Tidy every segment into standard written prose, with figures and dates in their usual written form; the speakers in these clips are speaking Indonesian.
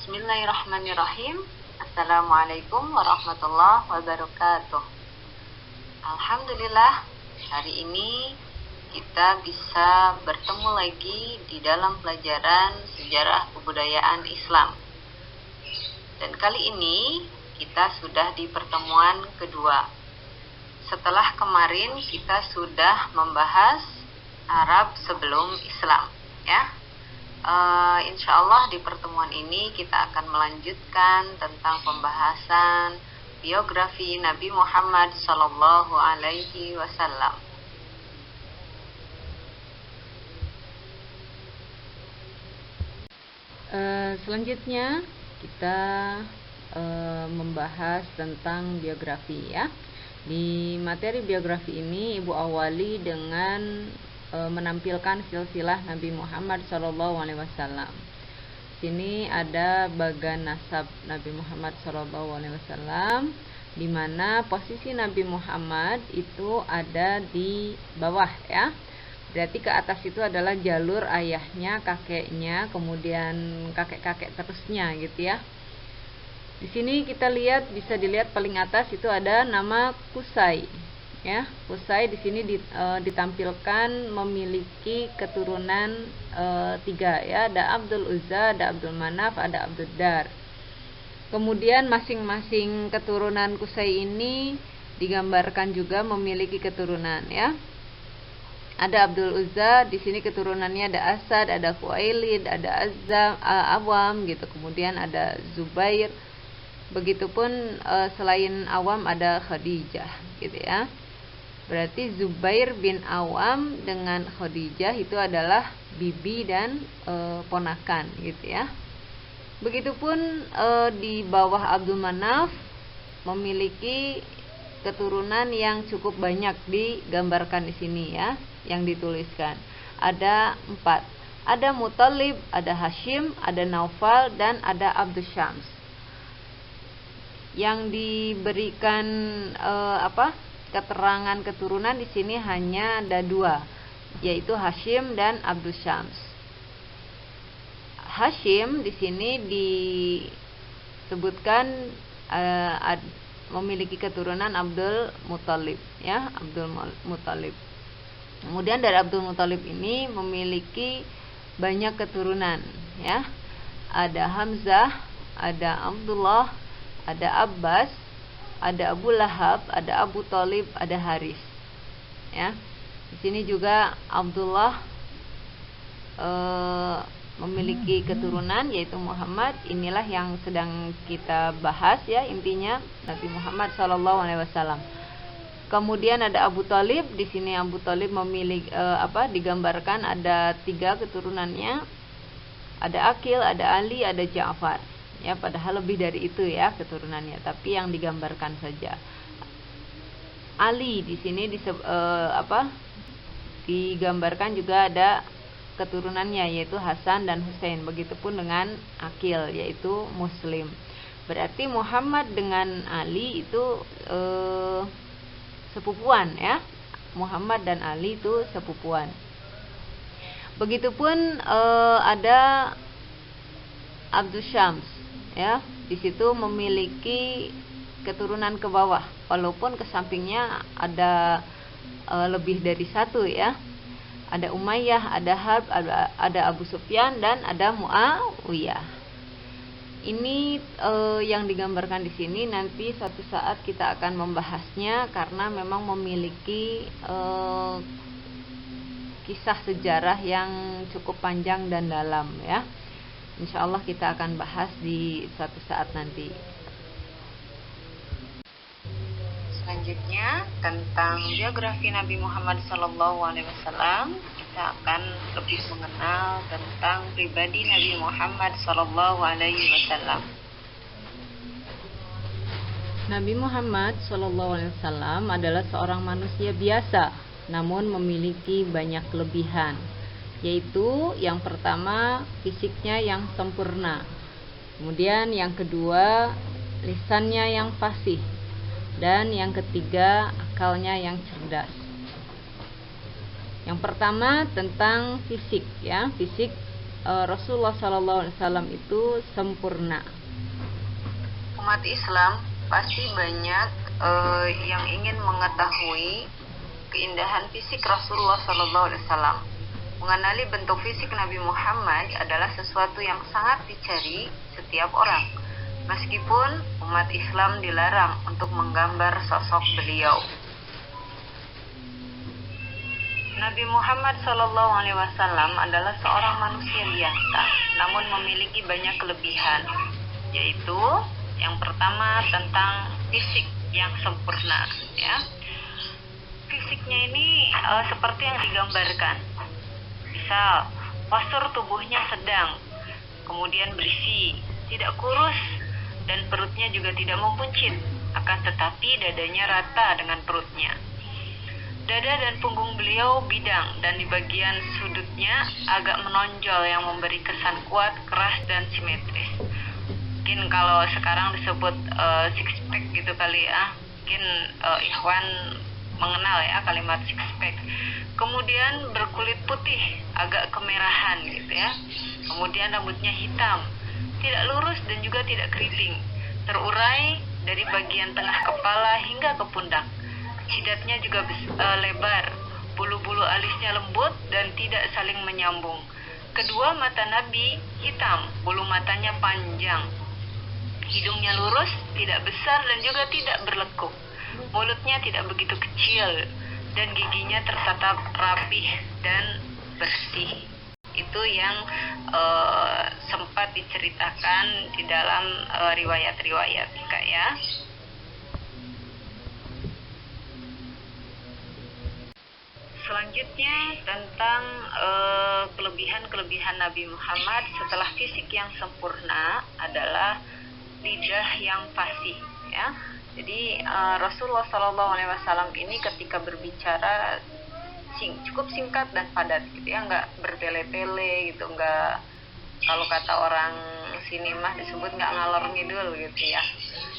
Bismillahirrahmanirrahim. Assalamualaikum warahmatullahi wabarakatuh. Alhamdulillah, hari ini kita bisa bertemu lagi di dalam pelajaran sejarah kebudayaan Islam. Dan kali ini kita sudah di pertemuan kedua. Setelah kemarin kita sudah membahas Arab sebelum Islam, ya. Insya Allah di pertemuan ini kita akan melanjutkan tentang pembahasan biografi Nabi Muhammad Sallallahu Alaihi Wasallam. Selanjutnya kita membahas tentang biografi, ya. Di materi biografi ini Ibu awali dengan menampilkan silsilah Nabi Muhammad SAW. Sini ada bagan nasab Nabi Muhammad SAW, di mana posisi Nabi Muhammad itu ada di bawah, ya. Berarti ke atas itu adalah jalur ayahnya, kakeknya, kemudian kakek-kakek terusnya, gitu ya. Di sini kita lihat, bisa dilihat paling atas itu ada nama Qusay. Ya, Qusay di sini ditampilkan memiliki keturunan 3, ya. Ada Abdul Uzza, ada Abdul Manaf, ada Abdul Dar. Kemudian masing-masing keturunan Qusay ini digambarkan juga memiliki keturunan, ya. Ada Abdul Uzza, di sini keturunannya ada Asad, ada Khuwailid, ada Awam gitu. Kemudian ada Zubair. Begitupun selain Awam ada Khadijah, gitu ya. Berarti Zubair bin Awam dengan Khadijah itu adalah bibi dan ponakan, gitu ya. Begitupun di bawah Abdul Manaf memiliki keturunan yang cukup banyak digambarkan di sini, ya, yang dituliskan. Ada 4. Ada Muthalib, ada Hashim, ada Naufal, dan ada Abdul Syams. Yang diberikan keterangan keturunan di sini hanya ada 2, yaitu Hashim dan Abdul Syams. Hashim di sini disebutkan memiliki keturunan Abdul Muthalib, ya, Abdul Muthalib. Kemudian dari Abdul Muthalib ini memiliki banyak keturunan, ya. Ada Hamzah, ada Abdullah, ada Abbas, ada Abu Lahab, ada Abu Thalib, ada Haris, ya. Di sini juga Abdullah memiliki keturunan yaitu Muhammad. Inilah yang sedang kita bahas, ya, intinya Nabi Muhammad SAW. Kemudian ada Abu Thalib. Di sini Abu Thalib memiliki digambarkan ada 3 keturunannya. Ada Aqil, ada Ali, ada Ja'far. Ya, padahal lebih dari itu, ya, keturunannya, tapi yang digambarkan saja. Ali di sini digambarkan juga ada keturunannya yaitu Hasan dan Husain. Begitupun dengan Aqil yaitu Muslim. Berarti Muhammad dengan Ali itu sepupuan, ya. Muhammad dan Ali itu sepupuan. Begitupun ada Abdul Syams, ya. Di situ memiliki keturunan ke bawah, walaupun ke sampingnya ada lebih dari 1, ya. Ada Umayyah, ada Harb, ada Abu Sufyan, dan ada Muawiyah. Ini yang digambarkan di sini. Nanti suatu saat kita akan membahasnya karena memang memiliki kisah sejarah yang cukup panjang dan dalam, ya. Insya Allah kita akan bahas di suatu saat nanti. Selanjutnya tentang biografi Nabi Muhammad SAW, kita akan lebih mengenal tentang pribadi Nabi Muhammad SAW. Nabi Muhammad SAW adalah seorang manusia biasa, namun memiliki banyak kelebihan, yaitu yang pertama fisiknya yang sempurna, kemudian yang kedua lisannya yang fasih, dan yang ketiga akalnya yang cerdas. Yang pertama tentang fisik, ya. Fisik Rasulullah SAW itu sempurna. Umat Islam pasti banyak yang ingin mengetahui keindahan fisik Rasulullah SAW. Mengenali bentuk fisik Nabi Muhammad adalah sesuatu yang sangat dicari setiap orang. Meskipun umat Islam dilarang untuk menggambar sosok beliau. Nabi Muhammad SAW adalah seorang manusia biasa, namun memiliki banyak kelebihan, yaitu yang pertama tentang fisik yang sempurna. Ya, fisiknya ini seperti yang digambarkan. Misal, postur tubuhnya sedang, kemudian berisi, tidak kurus, dan perutnya juga tidak membuncit, akan tetapi dadanya rata dengan perutnya. Dada dan punggung beliau bidang, dan di bagian sudutnya agak menonjol yang memberi kesan kuat, keras, dan simetris. Mungkin kalau sekarang disebut six pack gitu kali ya, mungkin Ikhwan mengenal ya kalimat six pack. Kemudian berkulit putih, agak kemerahan gitu ya. Kemudian rambutnya hitam, tidak lurus dan juga tidak keriting, terurai dari bagian tengah kepala hingga ke pundak. Jidatnya juga lebar, bulu-bulu alisnya lembut dan tidak saling menyambung. Kedua mata Nabi hitam, bulu matanya panjang. Hidungnya lurus, tidak besar dan juga tidak berlekuk. Mulutnya tidak begitu kecil dan giginya tertata rapih dan bersih. Itu yang sempat diceritakan di dalam riwayat-riwayat Kak ya. Selanjutnya tentang kelebihan-kelebihan Nabi Muhammad setelah fisik yang sempurna adalah lidah yang fasih ya. Jadi Rasulullah SAW ini ketika berbicara cukup singkat dan padat gitu ya, nggak bertele-tele gitu, nggak, kalau kata orang sini mah disebut nggak ngalor ngidul gitu ya.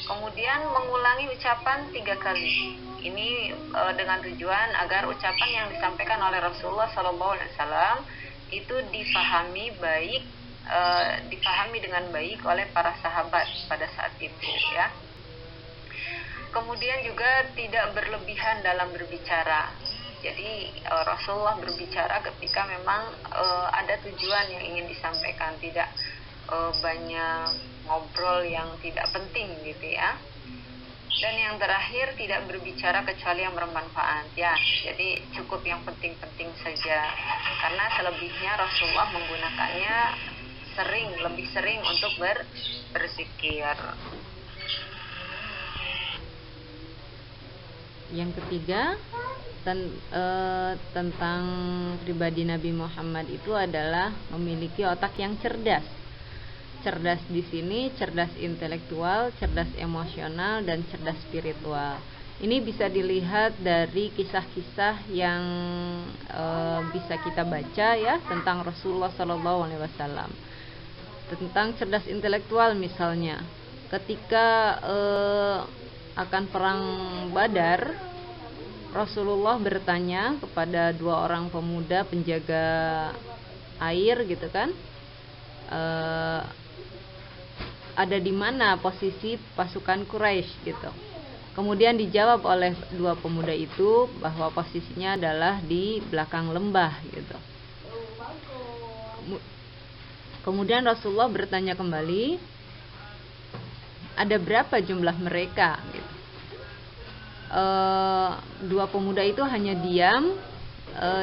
Kemudian mengulangi ucapan 3 kali. Ini dengan tujuan agar ucapan yang disampaikan oleh Rasulullah SAW itu difahami dengan baik oleh para sahabat pada saat itu ya. Kemudian juga tidak berlebihan dalam berbicara. Jadi Rasulullah berbicara ketika memang ada tujuan yang ingin disampaikan, tidak banyak ngobrol yang tidak penting gitu ya. Dan yang terakhir, tidak berbicara kecuali yang bermanfaat ya. Jadi cukup yang penting-penting saja. Karena selebihnya Rasulullah menggunakannya lebih sering untuk berzikir. Yang ketiga tentang pribadi Nabi Muhammad itu adalah memiliki otak yang cerdas. Cerdas di sini cerdas intelektual, cerdas emosional, dan cerdas spiritual. Ini bisa dilihat dari kisah-kisah yang bisa kita baca ya tentang Rasulullah SAW. Tentang cerdas intelektual misalnya, ketika akan perang Badar, Rasulullah bertanya kepada 2 orang pemuda penjaga air gitu kan, ada di mana posisi pasukan Quraisy gitu. Kemudian dijawab oleh 2 pemuda itu bahwa posisinya adalah di belakang lembah gitu. Kemudian Rasulullah bertanya kembali, ada berapa jumlah mereka gitu. 2 pemuda itu hanya diam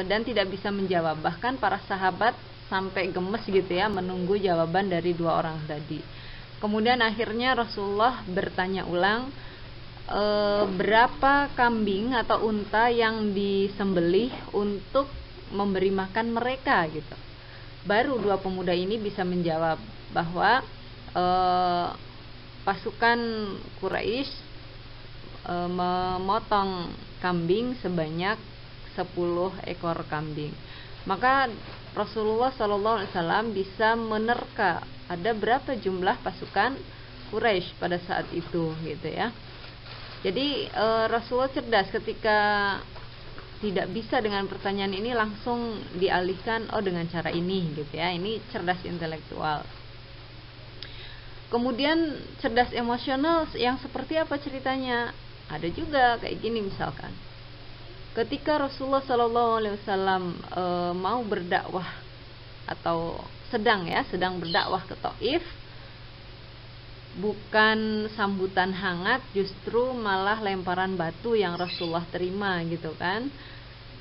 dan tidak bisa menjawab. Bahkan para sahabat sampai gemes gitu ya menunggu jawaban dari 2 orang tadi. Kemudian akhirnya Rasulullah bertanya ulang, berapa kambing atau unta yang disembelih untuk memberi makan mereka gitu. Baru 2 pemuda ini bisa menjawab bahwa pasukan Quraisy memotong kambing sebanyak 10 ekor kambing. Maka Rasulullah SAW bisa menerka ada berapa jumlah pasukan Quraisy pada saat itu gitu ya. Jadi Rasulullah cerdas ketika tidak bisa dengan pertanyaan ini langsung dialihkan, oh dengan cara ini gitu ya. Ini cerdas intelektual. Kemudian cerdas emosional yang seperti apa ceritanya? Ada juga kayak gini misalkan. Ketika Rasulullah SAW mau berdakwah atau sedang berdakwah ke Taif, bukan sambutan hangat, justru malah lemparan batu yang Rasulullah terima gitu kan.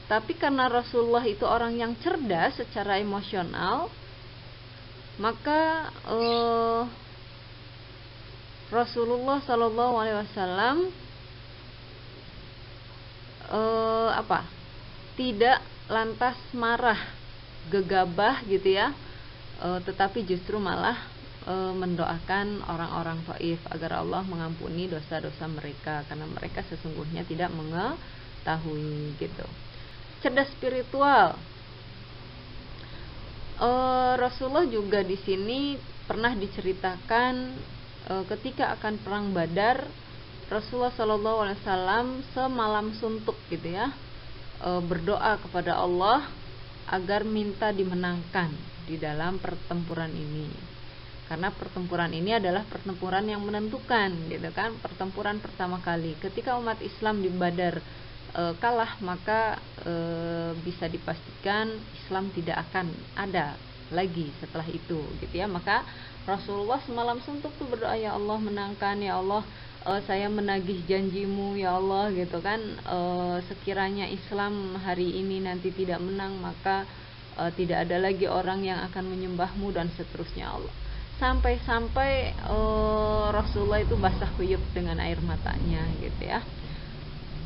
Tapi karena Rasulullah itu orang yang cerdas secara emosional, maka Rasulullah SAW tidak lantas marah, gegabah gitu ya, tetapi justru malah mendoakan orang-orang Taif agar Allah mengampuni dosa-dosa mereka, karena mereka sesungguhnya tidak mengetahui gitu. Cerdas spiritual. Rasulullah juga di sini pernah diceritakan ketika akan perang Badar, Rasulullah SAW semalam suntuk gitu ya, berdoa kepada Allah agar minta dimenangkan di dalam pertempuran ini, karena pertempuran ini adalah pertempuran yang menentukan gitu kan, pertempuran pertama kali. Ketika umat Islam di Badar kalah, maka bisa dipastikan Islam tidak akan ada lagi setelah itu gitu ya. Maka Rasulullah semalam suntuk tuh berdoa, ya Allah menangkan, ya Allah saya menagih janjimu ya Allah gitu kan, sekiranya Islam hari ini nanti tidak menang, maka tidak ada lagi orang yang akan menyembahmu dan seterusnya Allah. Sampai-sampai Rasulullah itu basah kuyup dengan air matanya gitu ya,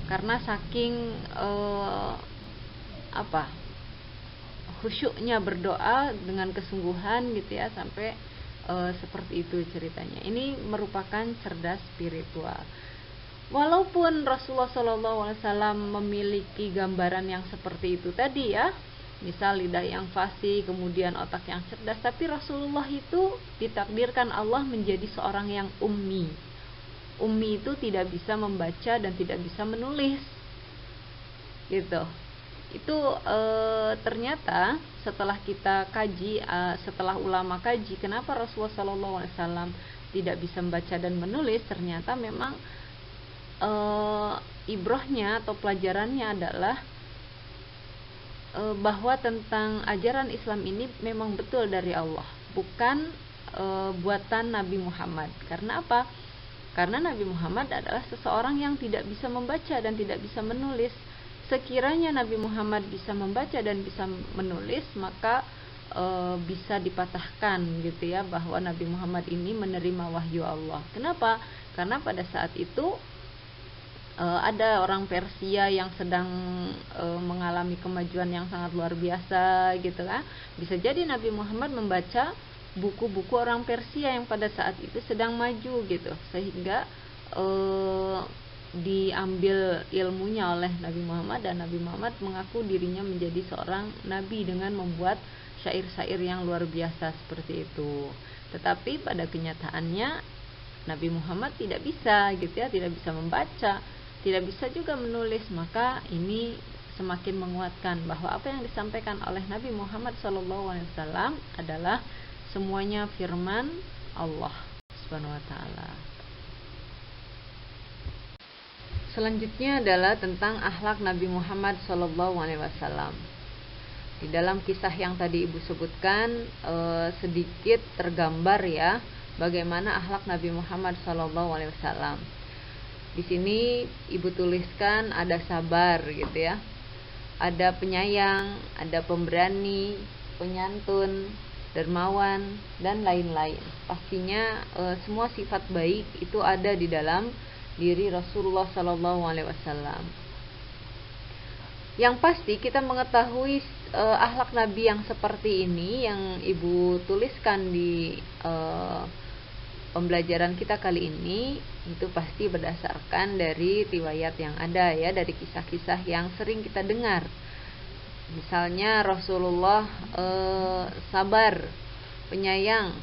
karena saking khusyuknya berdoa dengan kesungguhan gitu ya, sampai seperti itu ceritanya. Ini merupakan cerdas spiritual. Walaupun Rasulullah SAW memiliki gambaran yang seperti itu tadi ya, misal lidah yang fasih, kemudian otak yang cerdas, tapi Rasulullah itu ditakdirkan Allah menjadi seorang yang ummi. Ummi itu tidak bisa membaca dan tidak bisa menulis gitu. Itu ternyata setelah kita kaji, setelah ulama kaji, kenapa Rasulullah SAW tidak bisa membaca dan menulis, ternyata memang ibrohnya atau pelajarannya adalah bahwa tentang ajaran Islam ini memang betul dari Allah, bukan buatan Nabi Muhammad. Karena apa? Karena Nabi Muhammad adalah seseorang yang tidak bisa membaca dan tidak bisa menulis. Sekiranya Nabi Muhammad bisa membaca dan bisa menulis, maka bisa dipatahkan gitu ya, bahwa Nabi Muhammad ini menerima wahyu Allah. Kenapa? Karena pada saat itu ada orang Persia yang sedang mengalami kemajuan yang sangat luar biasa gitu kan. Bisa jadi Nabi Muhammad membaca buku-buku orang Persia yang pada saat itu sedang maju gitu, sehingga diambil ilmunya oleh Nabi Muhammad, dan Nabi Muhammad mengaku dirinya menjadi seorang nabi dengan membuat syair-syair yang luar biasa seperti itu. Tetapi pada kenyataannya Nabi Muhammad tidak bisa gitu ya, tidak bisa membaca, tidak bisa juga menulis. Maka ini semakin menguatkan bahwa apa yang disampaikan oleh Nabi Muhammad SAW adalah semuanya firman Allah Subhanahu wa taala. Selanjutnya adalah tentang akhlak Nabi Muhammad SAW. Di dalam kisah yang tadi Ibu sebutkan sedikit tergambar ya bagaimana akhlak Nabi Muhammad SAW. Di sini Ibu tuliskan ada sabar gitu ya, ada penyayang, ada pemberani, penyantun, dermawan, dan lain-lain. Pastinya semua sifat baik itu ada di dalam diri Rasulullah SAW. Yang pasti kita mengetahui akhlak Nabi yang seperti ini yang Ibu tuliskan di pembelajaran kita kali ini, itu pasti berdasarkan dari riwayat yang ada ya, dari kisah-kisah yang sering kita dengar. Misalnya Rasulullah sabar, penyayang,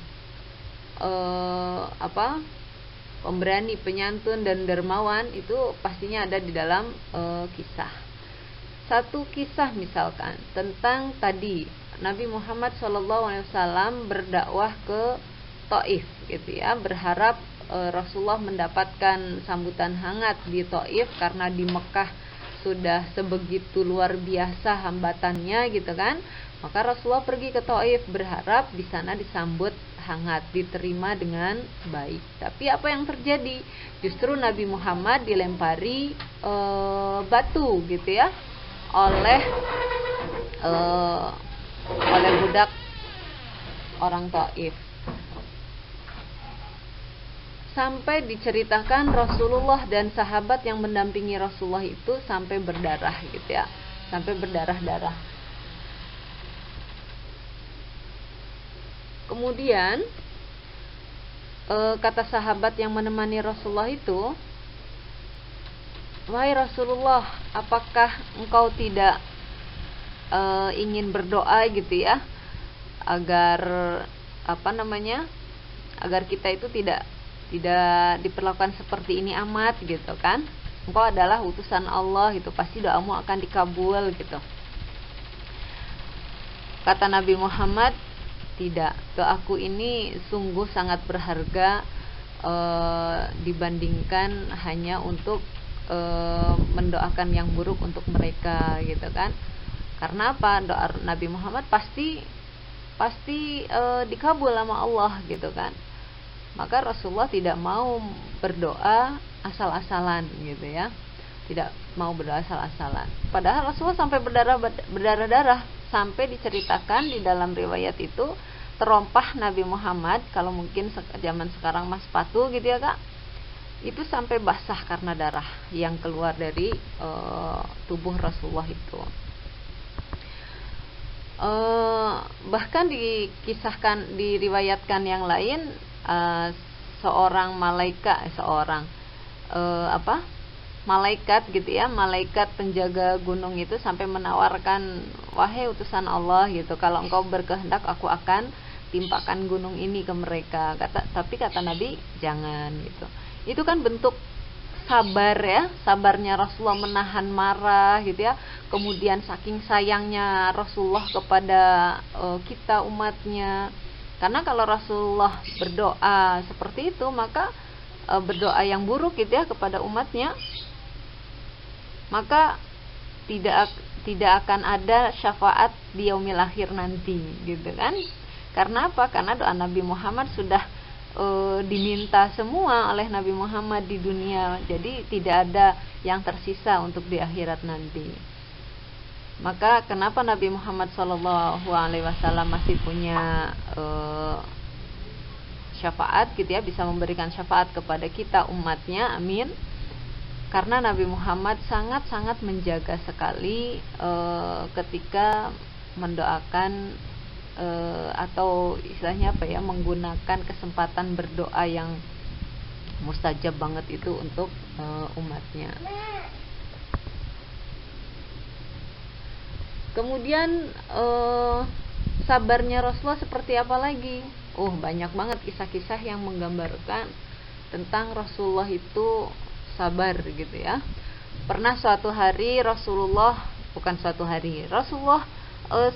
pemberani, penyantun, dan dermawan, itu pastinya ada di dalam kisah. satu kisah misalkan tentang tadi Nabi Muhammad SAW berdakwah ke Taif gitu ya, berharap Rasulullah mendapatkan sambutan hangat di Taif karena di Mekah sudah sebegitu luar biasa hambatannya gitu kan. Maka Rasulullah pergi ke Taif berharap di sana disambut hangat, diterima dengan baik. Tapi apa yang terjadi? Justru Nabi Muhammad dilempari batu gitu ya oleh budak orang Taif. Sampai diceritakan Rasulullah dan sahabat yang mendampingi Rasulullah itu sampai berdarah gitu ya, sampai berdarah-darah. Kemudian kata sahabat yang menemani Rasulullah itu, "Wahai Rasulullah, apakah engkau tidak ingin berdoa gitu ya, agar agar kita itu tidak diperlakukan seperti ini amat gitu kan? Engkau adalah utusan Allah gitu, pasti doamu akan dikabul gitu." Kata Nabi Muhammad, "Tidak, doaku ini sungguh sangat berharga dibandingkan hanya untuk mendoakan yang buruk untuk mereka gitu kan." Karena apa? Doa Nabi Muhammad pasti dikabul sama Allah gitu kan. Maka Rasulullah tidak mau berdoa asal-asalan gitu ya, tidak mau berdoa asal-asalan. Padahal Rasulullah sampai berdarah-darah, sampai diceritakan di dalam riwayat itu terompah Nabi Muhammad, kalau mungkin zaman sekarang mas sepatu gitu ya kak, itu sampai basah karena darah yang keluar dari tubuh Rasulullah itu. Bahkan diriwayatkan yang lain, seorang malaikat gitu ya, malaikat penjaga gunung itu sampai menawarkan, "Wahai utusan Allah gitu, kalau engkau berkehendak aku akan timpakan gunung ini ke mereka." Tapi kata Nabi, "Jangan," gitu. Itu kan bentuk sabar ya, sabarnya Rasulullah menahan marah gitu ya. Kemudian saking sayangnya Rasulullah kepada kita umatnya. Karena kalau Rasulullah berdoa seperti itu, maka berdoa yang buruk gitu ya kepada umatnya, maka tidak akan ada syafaat di yaumil akhir nanti gitu kan. Karena apa? Karena doa Nabi Muhammad sudah diminta semua oleh Nabi Muhammad di dunia, jadi tidak ada yang tersisa untuk di akhirat nanti. Maka kenapa Nabi Muhammad SAW masih punya syafaat gitu ya, bisa memberikan syafaat kepada kita umatnya, amin. Karena Nabi Muhammad sangat-sangat menjaga sekali ketika mendoakan atau istilahnya menggunakan kesempatan berdoa yang mustajab banget itu untuk umatnya. Kemudian sabarnya Rasulullah seperti apa lagi? Banyak banget kisah-kisah yang menggambarkan tentang Rasulullah itu sabar gitu ya. Pernah suatu hari Rasulullah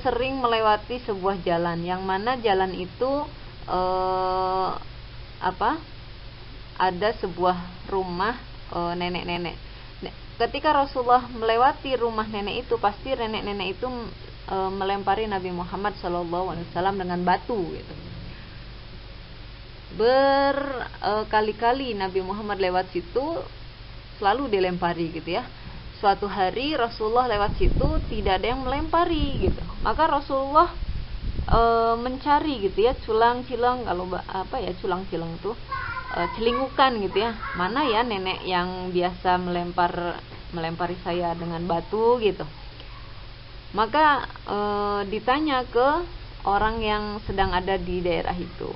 sering melewati sebuah jalan, yang mana jalan itu ada sebuah rumah nenek-nenek. Ketika Rasulullah melewati rumah nenek itu, pasti nenek-nenek itu melempari Nabi Muhammad SAW dengan batu gitu. Berkali-kali Nabi Muhammad lewat situ selalu dilempari gitu ya. Suatu hari Rasulullah lewat situ tidak ada yang melempari gitu. Maka Rasulullah mencari gitu ya, culang-cilang, kalau culang-cilang itu celingukan gitu ya, mana ya nenek yang biasa melempari saya dengan batu gitu. Maka ditanya ke orang yang sedang ada di daerah itu,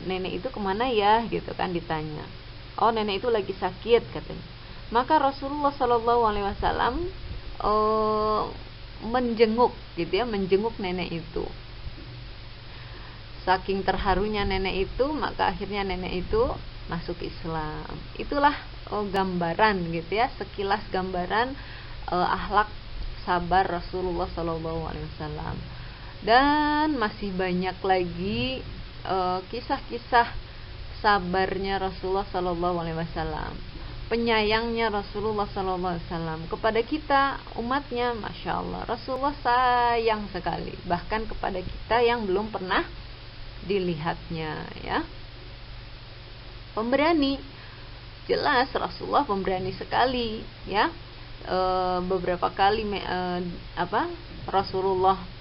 nenek itu kemana ya gitu kan, ditanya. Nenek itu lagi sakit katanya. Maka Rasulullah SAW menjenguk gitu ya, menjenguk nenek itu. Saking terharunya nenek itu, maka akhirnya nenek itu masuk Islam. Itulah gambaran gitu ya, sekilas gambaran akhlak sabar Rasulullah SAW. Dan masih banyak lagi kisah-kisah sabarnya Rasulullah SAW, penyayangnya Rasulullah SAW kepada kita umatnya. Masya Allah, Rasulullah sayang sekali, bahkan kepada kita yang belum pernah dilihatnya, ya. Pemberani, jelas Rasulullah pemberani sekali, ya. Beberapa kali Rasulullah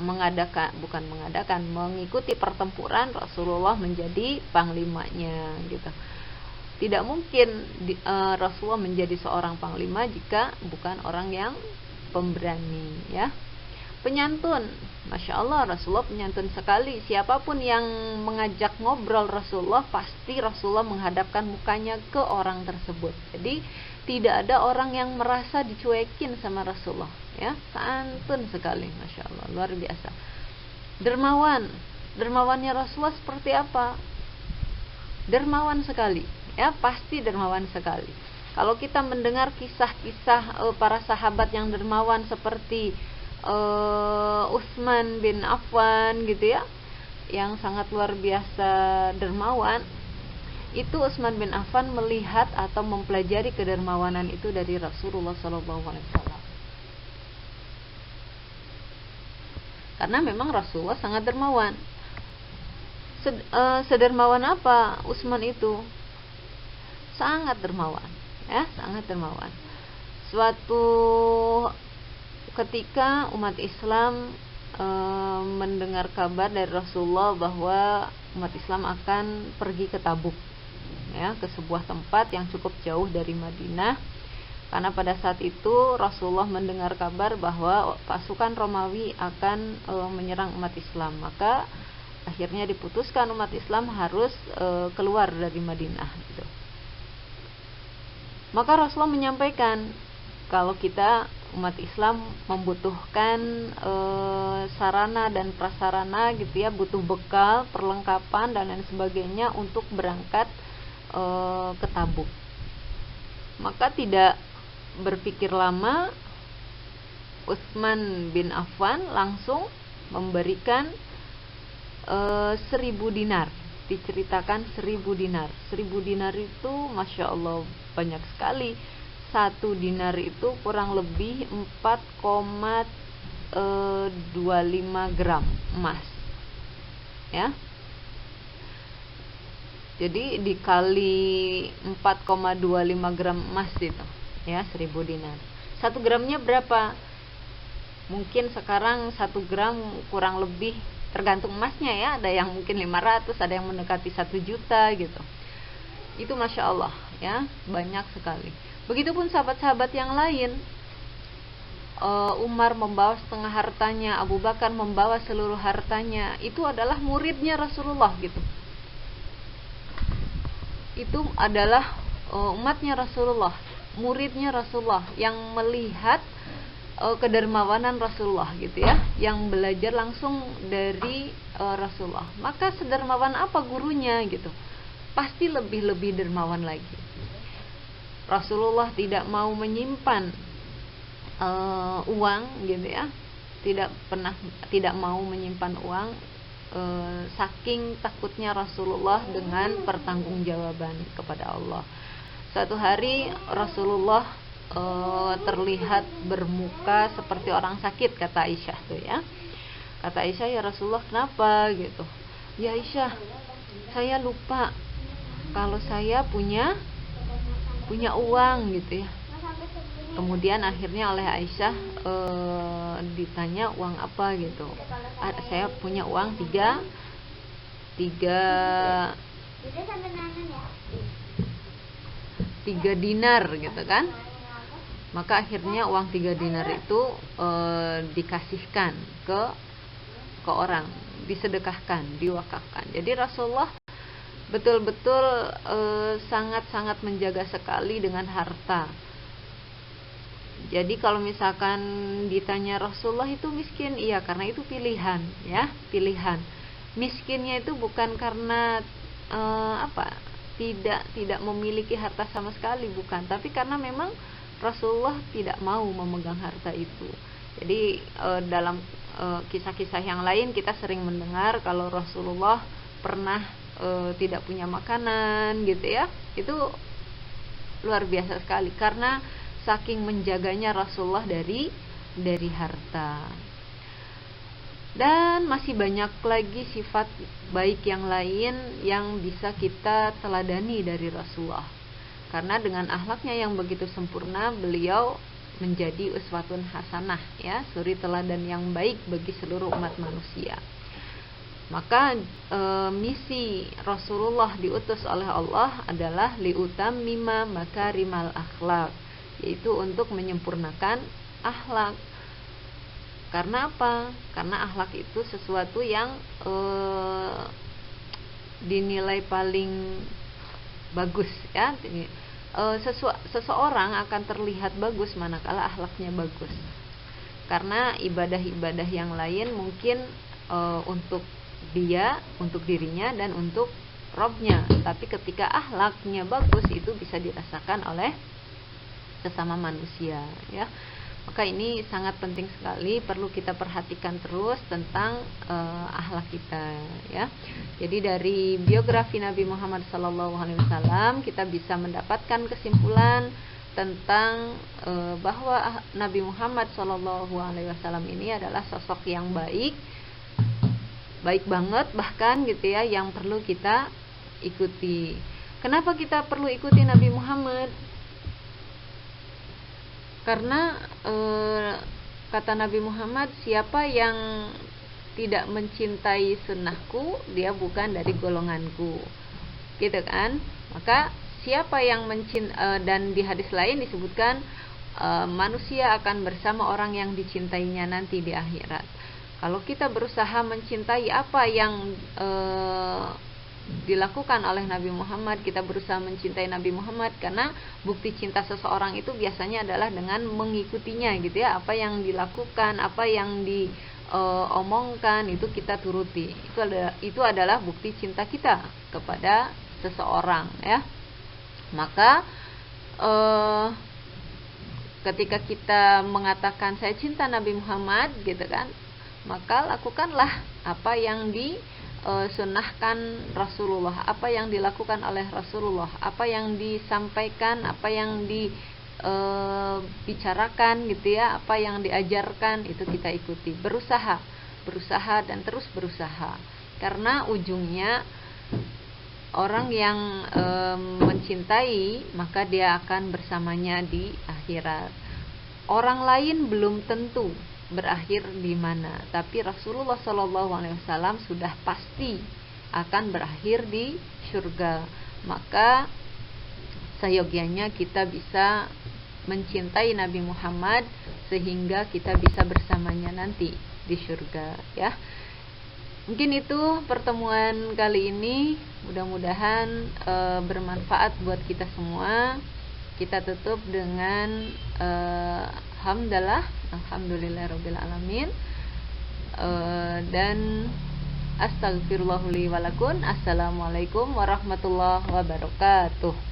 mengikuti pertempuran, Rasulullah menjadi panglimanya, gitu. Tidak mungkin Rasulullah menjadi seorang panglima jika bukan orang yang pemberani, ya. Penyantun, Masya Allah, Rasulullah penyantun sekali. Siapapun yang mengajak ngobrol Rasulullah, pasti Rasulullah menghadapkan mukanya ke orang tersebut. Jadi tidak ada orang yang merasa dicuekin sama Rasulullah, ya. Santun sekali, Masya Allah, luar biasa. Dermawannya Rasulullah seperti apa? Dermawan sekali, ya, pasti dermawan sekali. Kalau kita mendengar kisah-kisah para sahabat yang dermawan seperti Utsman bin Affan, gitu ya, yang sangat luar biasa dermawan, itu Utsman bin Affan melihat atau mempelajari kedermawanan itu dari Rasulullah SAW. Karena memang Rasulullah sangat dermawan. Sedermawan apa Utsman itu? Sangat dermawan, ya, sangat dermawan. Suatu ketika umat Islam mendengar kabar dari Rasulullah bahwa umat Islam akan pergi ke Tabuk, ya, ke sebuah tempat yang cukup jauh dari Madinah. Karena pada saat itu Rasulullah mendengar kabar bahwa pasukan Romawi akan menyerang umat Islam, maka akhirnya diputuskan umat Islam harus keluar dari Madinah, gitu. Maka Rasulullah menyampaikan, kalau kita umat Islam membutuhkan sarana dan prasarana, gitu ya, butuh bekal, perlengkapan dan lain sebagainya untuk berangkat ke Tabuk. Maka tidak berpikir lama, Utsman bin Affan langsung memberikan 1.000 dinar. Diceritakan 1.000 dinar. 1.000 dinar itu Masya Allah banyak sekali. 1 dinar itu kurang lebih 4,25 gram emas, ya. Jadi dikali 4,25 gram emas itu, ya, 1.000 dinar. 1 gramnya berapa? Mungkin sekarang 1 gram kurang lebih, tergantung emasnya, ya. Ada yang mungkin 500, ada yang mendekati 1 juta, gitu. Itu Masya Allah, ya, banyak sekali. Begitupun sahabat-sahabat yang lain. Umar membawa setengah hartanya, Abu Bakar membawa seluruh hartanya. Itu adalah muridnya Rasulullah, gitu. Itu adalah umatnya Rasulullah, muridnya Rasulullah, yang melihat kedermawanan Rasulullah, gitu ya, yang belajar langsung dari Rasulullah. Maka sedermawan apa gurunya, gitu, pasti lebih dermawan lagi. Rasulullah tidak mau menyimpan uang, gitu ya, tidak mau menyimpan uang, saking takutnya Rasulullah dengan pertanggungjawaban kepada Allah. Suatu hari Rasulullah terlihat bermuka seperti orang sakit, kata Aisyah tuh, ya. Kata Aisyah, ya Rasulullah, kenapa, gitu? Ya Aisyah, saya lupa kalau saya punya uang, gitu ya. Kemudian akhirnya oleh Aisyah ditanya uang apa, gitu. Saya punya uang 3 dinar, gitu kan. Maka akhirnya uang 3 dinar itu dikasihkan ke orang, disedekahkan, diwakafkan. Jadi Rasulullah betul-betul sangat-sangat menjaga sekali dengan harta. Jadi kalau misalkan ditanya Rasulullah itu miskin, iya, karena itu pilihan, ya, pilihan. Miskinnya itu bukan karena tidak memiliki harta sama sekali, bukan, tapi karena memang Rasulullah tidak mau memegang harta itu. Jadi dalam kisah-kisah yang lain kita sering mendengar kalau Rasulullah pernah tidak punya makanan gitu ya. Itu luar biasa sekali karena saking menjaganya Rasulullah dari harta. Dan masih banyak lagi sifat baik yang lain yang bisa kita teladani dari Rasulullah. Karena dengan akhlaknya yang begitu sempurna, beliau menjadi uswatun hasanah, ya, suri teladan yang baik bagi seluruh umat manusia. Maka misi Rasulullah diutus oleh Allah adalah liutammima makarimal akhlak, yaitu untuk menyempurnakan akhlak. Karena apa? Karena akhlak itu sesuatu yang dinilai paling bagus, ya. Seseorang akan terlihat bagus manakala akhlaknya bagus. Karena ibadah-ibadah yang lain mungkin untuk dia, untuk dirinya dan untuk Robnya, tapi ketika akhlaknya bagus itu bisa dirasakan oleh sesama manusia, ya. Maka ini sangat penting sekali, perlu kita perhatikan terus tentang akhlak kita, ya. Jadi dari biografi Nabi Muhammad SAW kita bisa mendapatkan kesimpulan tentang bahwa Nabi Muhammad SAW ini adalah sosok yang baik banget bahkan gitu ya, yang perlu kita ikuti. Kenapa kita perlu ikuti Nabi Muhammad? Karena kata Nabi Muhammad, siapa yang tidak mencintai sunnahku, dia bukan dari golonganku, gitu kan. Maka siapa yang dan di hadis lain disebutkan manusia akan bersama orang yang dicintainya nanti di akhirat. Kalau kita berusaha mencintai apa yang dilakukan oleh Nabi Muhammad, kita berusaha mencintai Nabi Muhammad, karena bukti cinta seseorang itu biasanya adalah dengan mengikutinya gitu ya. Apa yang dilakukan, apa yang diomongkan itu kita turuti. Itu adalah bukti cinta kita kepada seseorang, ya. Maka ketika kita mengatakan saya cinta Nabi Muhammad gitu kan, maka lakukanlah apa yang disunnahkan Rasulullah, apa yang dilakukan oleh Rasulullah, apa yang disampaikan, apa yang dibicarakan gitu ya, apa yang diajarkan itu kita ikuti. Berusaha dan terus berusaha, karena ujungnya orang yang mencintai maka dia akan bersamanya di akhirat. Orang lain belum tentu berakhir di mana, tapi Rasulullah SAW sudah pasti akan berakhir di surga. Maka seyogianya kita bisa mencintai Nabi Muhammad sehingga kita bisa bersamanya nanti di surga, ya. Mungkin itu pertemuan kali ini, mudah-mudahan bermanfaat buat kita semua. Kita tutup dengan alhamdulillahirabbil alamin, dan astaghfirullah li wa lakum. Assalamualaikum warahmatullahi wabarakatuh.